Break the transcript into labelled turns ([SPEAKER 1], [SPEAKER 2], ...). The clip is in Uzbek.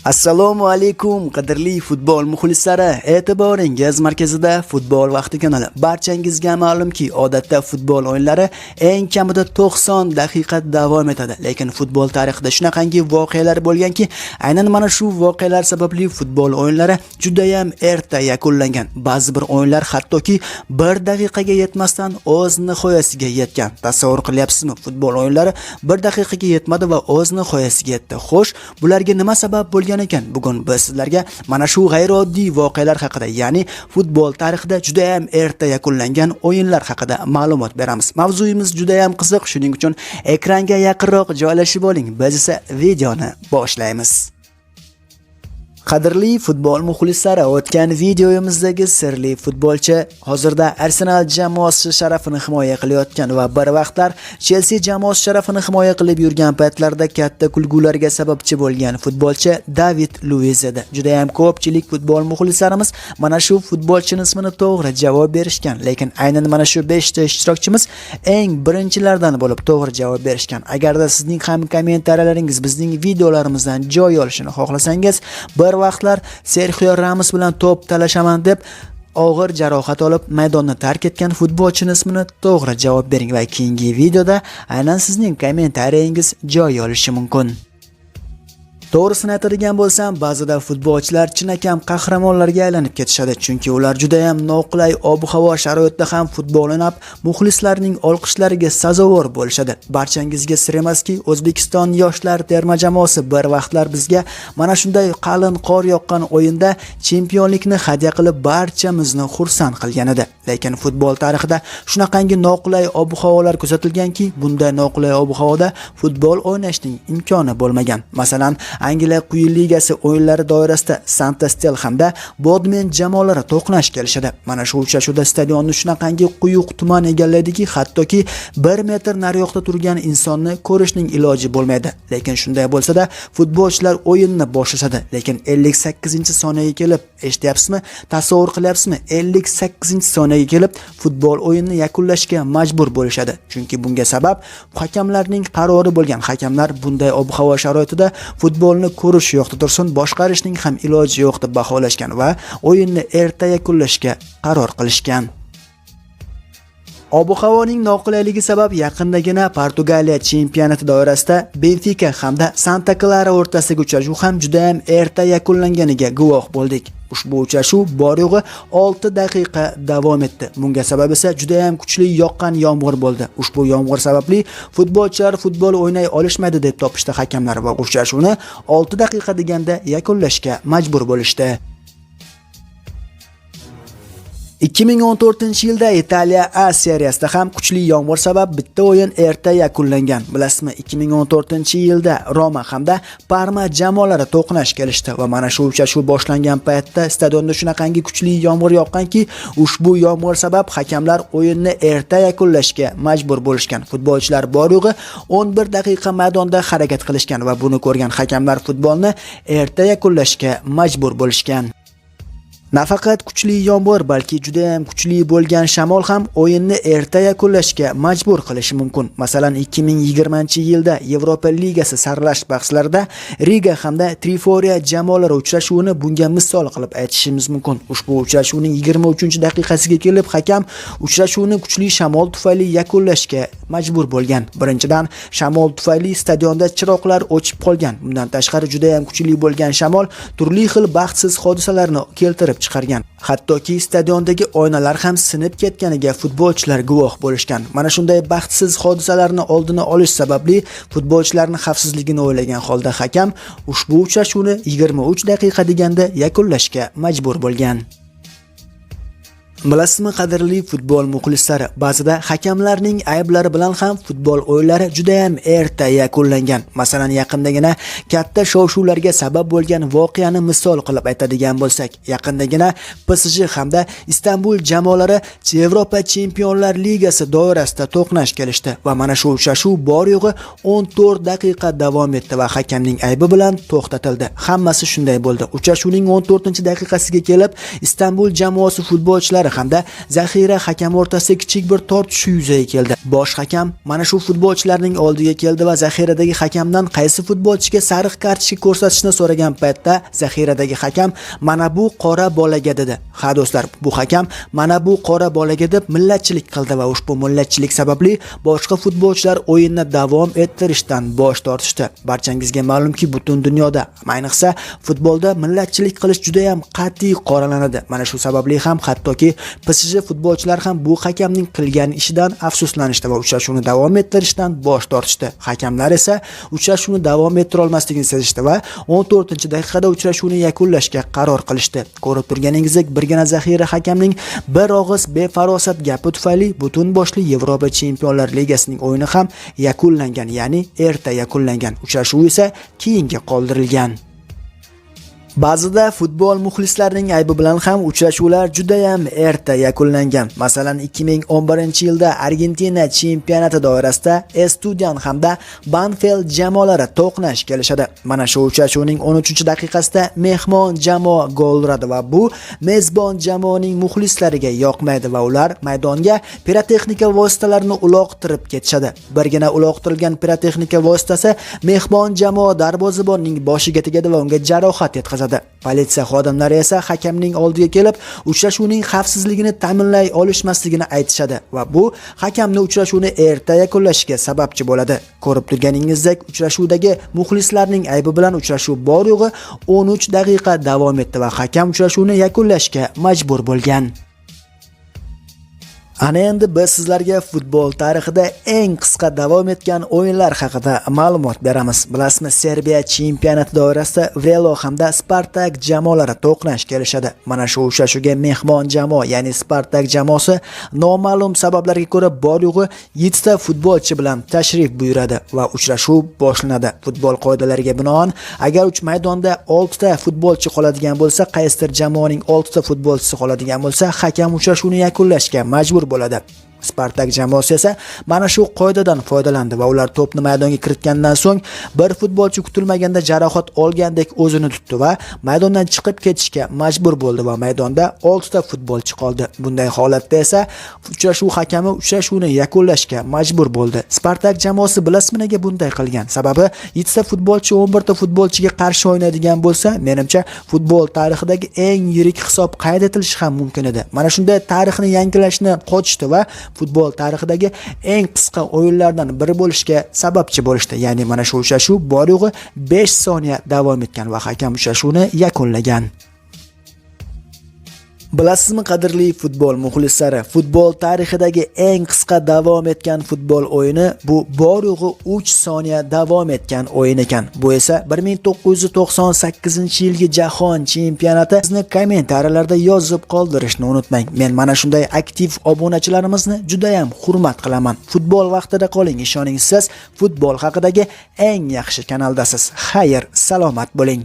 [SPEAKER 1] Assalomu alaykum qadrli futbol muxlislari. E'tiboringiz markazida Futbol vaqti kanali. Barchangizga ma'lumki, odatda futbol o'yinlari eng kamida 90 daqiqa davom etadi. Lekin futbol tarixida shunaqangi voqealar bo'lganki, aynan mana shu voqealar sababli futbol o'yinlari juda ham erta yakunlangan. Ba'zi bir o'yinlar hattoki 1 daqiqaga yetmasdan o'z nihoyasiga yetgan. Tasavvur qilyapsizmi? Futbol o'yinlari 1 daqiqaga yetmadi va o'z nihoyasiga yetdi. Xo'sh, bularga nima sabab bo'lgan ekan? Bugun biz sizlarga mana shu g'ayrioddiy voqealar haqida, ya'ni futbol tarixida juda ham erta yakunlangan o'yinlar haqida ma'lumot beramiz. Mavzuyimiz juda ham qiziq, shuning uchun ekranga yaqinroq joylashib oling. Biz esa videoni boshlaymiz. Qadrli futbol muxlislari, o'tgan videoyimizdagi sirli futbolchi hozirda Arsenal jamoasi sharafini himoya qilayotgan va bir vaqtlar Chelsea jamoasi sharafini himoya qilib yurgan paytlarda katta kulgularga sababchi bo'lgan futbolchi David Luiz edi. Juda ham ko'pchilik futbol muxlislarimiz mana shu futbolchining ismini to'g'ri javob berishgan, lekin aynan mana shu 5 ta ishtirokchimiz eng birinchilardan bo'lib to'g'ri javob berishgan. Agarda sizning ham kommentariyalaringiz bizning videolarimizdan joy olishini xohlasangiz, bir vaqtlar Sergio Ramos bilan to'p talashaman deb og'ir jarohat olib maydonni tark etgan futbolchining ismini to'g'ri javob bering va keyingi videoda aynan sizning kommentariyangiz joy olishi mumkin. To'g'risini aytadigan bo'lsam, ba'zida futbolchilar chinakam qahramonlarga aylanib ketishadi, chunki ular juda ham noqulay ob-havo sharoitida ham futbol o'ynab, muxlislarning olqishlariga sazovor bo'lishadi. Barchangizga sir emaski, O'zbekiston yoshlar terma jamoasi bir vaqtlar bizga mana shunday qalin qor yoqqan o'yinda chempionlikni hadya qilib barchamizni xursand qilgan edi. Lekin futbol tarixida shunaqangi noqulay ob-havolar kuzatilganki, bunday noqulay ob-havoda futbol o'ynashning imkoni bo'lmagan. Masalan, Angliya quyi ligasi o'yinlari doirasida Santastel hamda Bodmin jamoalari to'qnash kelishadi. Mana shu uchrashuvda stadionni shunaqangi quyuq tuman egallaydiki, hattoki 1 metr nariyoqda turgan insonni ko'rishning iloji bo'lmaydi. Lekin shunday bo'lsa-da, futbolchilar o'yinni boshlashadi. Lekin 58-soniyaga kelib, eshityapsizmi? Tasavvur qilyapsizmi? 58-soniyaga kelib futbol o'yinini yakunlashga majbur bo'lishadi. Chunki bunga sabab hakamlarning qarori bo'lgan. Hakamlar bunday ob-havo sharoitida futbolni ko'rish yo'qda tursin, boshqarishning ham iloji yo'q deb baholashgan va o'yinni erta yakunlashga qaror qilishgan. Ob-havoning noqulayligi sabab yaqindagina Portugaliya chempionati doirasida Benfica hamda Santa Clara o'rtasidagi uchrashuv ham juda ham erta yakunlanganiga guvoh bo'ldik. Ushbu uchrashuv bor-yo'g'i 6 daqiqa davom etdi. Bunga sabab esa juda ham kuchli yoqqan yomg'ir bo'ldi. Ushbu yomg'ir sababli futbolchilar futbol o'ynay olishmaydi deb topishdi hakamlar va uchrashuvni 6 daqiqa deganda yakunlashga majbur bo'lishdi. 2014-yilda Italiya A seriyasida ham kuchli yomg'ir sabab bitta o'yin erta yakunlangan. Bilasizmi, 2014-yilda Roma hamda Parma jamoalari to'qnash kelishdi va mana shu uchrashuv boshlangan paytda stadionda shunaqangi kuchli yomg'ir yoqqanki, ushbu yomg'ir sabab hakamlar o'yinni erta yakunlashga majbur bo'lishgan. Futbolchilar bor-yo'g'i 11 daqiqa maydonda harakat qilishgan va buni ko'rgan hakamlar futbolni erta yakunlashga majbur bo'lishgan. Nafaqat kuchli yomg'ir, balki juda ham kuchli bo'lgan shamol ham o'yinni erta yakunlashga majbur qilishi mumkin. Masalan, 2020-yilda Yevropa Ligasi saralash bahslarida Riga hamda Triforiya jamoalari uchrashuvini bunga misol qilib aytishimiz mumkin. Ushbu uchrashuvning 23-daqiqasiga kelib hakam uchrashuvni kuchli shamol tufayli yakunlashga majbur bo'lgan. Birinchidan, shamol tufayli stadionda chiroqlar o'chib qolgan. Bundan tashqari juda ham kuchli bo'lgan shamol turli xil baxtsiz hodisalarni keltirib chiqargan. Hattoki stadiondagi oynalar ham sinib ketganiga futbolchilar guvoh bo'lishgan. Mana shunday baxtsiz hodisalarni oldini olish sababli futbolchilarning xavfsizligini o'ylagan holda hakam ushbu uchrashuvni 23 daqiqa deganda yakunlashga majbur bo'lgan. Bilasizmi, qadrli futbol muxlislari, ba'zida hakamlarning ayblari bilan ham futbol o'yinlari juda ham erta yakunlangan. Masalan, yaqindagina katta shov-shuvlarga sabab bo'lgan voqeani misol qilib aytadigan bo'lsak, yaqindagina PSG hamda Istanbul jamoalari Yevropa Chempionlar Ligasi doirasida to'qnash kelishdi va mana shu uchrashuv bor-yo'g'i 14 daqiqa davom etdi va hakamning aybi bilan to'xtatildi. Hammasi shunday bo'ldi. Uchrashuvning 14-daqiqasiga kelib Istanbul jamoasi futbolchilari hamda zaxira hakam o'rtasida kichik bir tortishuv yuzaga keldi. Bosh hakam mana shu futbolchilarning oldiga keldi va zaxiradagi hakamdan qaysi futbolchiga sariq kartochka ko'rsatishni so'ragan paytda zaxiradagi hakam mana bu qora bolaga dedi. Ha do'stlar, bu hakam mana bu qora bolaga deb millatchilik qildi va ushbu millatchilik sababli boshqa futbolchilar o'yinni davom ettirishdan bosh tortishdi. Barchangizga ma'lumki, butun dunyoda, ayniqsa futbolda millatchilik qilish juda ham qat'iy qoralanadi. Mana shu sababli ham hattoki PSG futbolchilar ham bu hakamning qilgan ishidan afsuslanishdi va uchrashuvni davom ettirishdan bosh tortishdi. Hakamlar esa uchrashuvni davom ettira olmasligini sezishdi va 14-daqiqada uchrashuvni yakunlashga qaror qilishdi. Ko'rib turganingizdek, birgina zaxira hakamning bir og'iz befarosat gapi tufayli butun boshli Yevropa Chempionlar Ligasining o'yini ham yakunlangan, ya'ni erta yakunlangan. Uchrashuv esa keyinga qoldirilgan. Ba'zida futbol muxlislarining aybi bilan ham uchrashuvlar juda ham erta yakunlangan. Masalan, 2011-yilda Argentina chempionati doirasida Estudian hamda Banfield jamoalari to'qnash kelishadi. Mana shu uchrashuvning 13-daqiqasida mehmon jamoa gol uradi va bu mezbon jamoaning muxlislariga yoqmaydi va ular maydonga pirotexnika vositalarini uloqtirib ketishadi. Birgina uloqtirilgan pirotexnika vositasi mehmon jamoa darvozabonning boshiga tegadi va unga jarohat yetkazadi. Politsiya xodimlari esa hakamning oldiga kelib, uchrashuvning xavfsizligini ta'minlay olishmasligini aytishadi va bu hakamni uchrashuvni erta yakunlashiga sababchi bo'ladi. Ko'rib turganingizdek, uchrashuvdagi muxlislarning aybi bilan uchrashuv bor-yo'g'i 13 daqiqa davom etdi va hakam uchrashuvni yakunlashga majbur bo'lgan. Ana endi biz sizlarga futbol tarixida eng qisqa davom etgan o'yinlar haqida ma'lumot beramiz. Bilasizmi, Serbiya chempionati doirasida Velo hamda Spartak jamoalari to'qnash kelishadi. Mana shu uchrashuvga mehmon jamoa, ya'ni Spartak jamoasi noma'lum sabablarga ko'ra bor-yo'g'i 7 ta futbolchi bilan tashrif buyuradi va uchrashuv boshlanadi. Futbol qoidalariga binoan, agar maydonda 6 ta futbolchi qoladigan bo'lsa, qaysidir jamoaning 6 ta futbolchisi qoladigan bo'lsa, hakam uchrashuvni yakunlashga majbur bo'ladi. Spartak jamoasi esa mana shu qoidadan foydalandi va ular to'pni maydonga kiritgandan so'ng bir futbolchi kutilmaganda jarohat olgandek o'zini tutdi va maydondan chiqib ketishga majbur bo'ldi va maydonda 6 ta futbolchi qoldi. Bunday holatda esa uchrashuv hakami uchrashuvni yakunlashga majbur bo'ldi. Spartak jamoasi bilasizmi nega bunday qilgan? Sababi 7 ta futbolchi 11 ta futbolchiga qarshi o'ynaydigan bo'lsa, menimcha futbol tarixidagi eng yirik hisob qayd etilishi ham mumkin edi. Mana shunday tarixni yangilashni qochishdi va futbol tarixidagi eng qisqa o'yinlardan biri bo'lishga sababchi bo'lishdi. Ya'ni mana shu uchrashuv bor-yo'g'i 5 soniya davom etgan va hakam uchrashuvni yakunlagan. Bilasizmi, qadrli futbol muxlislari, futbol tarixidagi eng qisqa davom etgan futbol o'yini bu bor-yo'g'i 3 soniya davom etgan o'yin ekan. Bu esa 1998-yilgi jahon chempionati. Sizni kommentariyalarda yozib qoldirishni unutmang. Men mana shunday aktiv obunachilarimizni juda ham hurmat qilaman. Futbol vaqtida qoling, ishoning siz futbol haqidagi eng yaxshi kanaldasiz. Xayr, salomat bo'ling.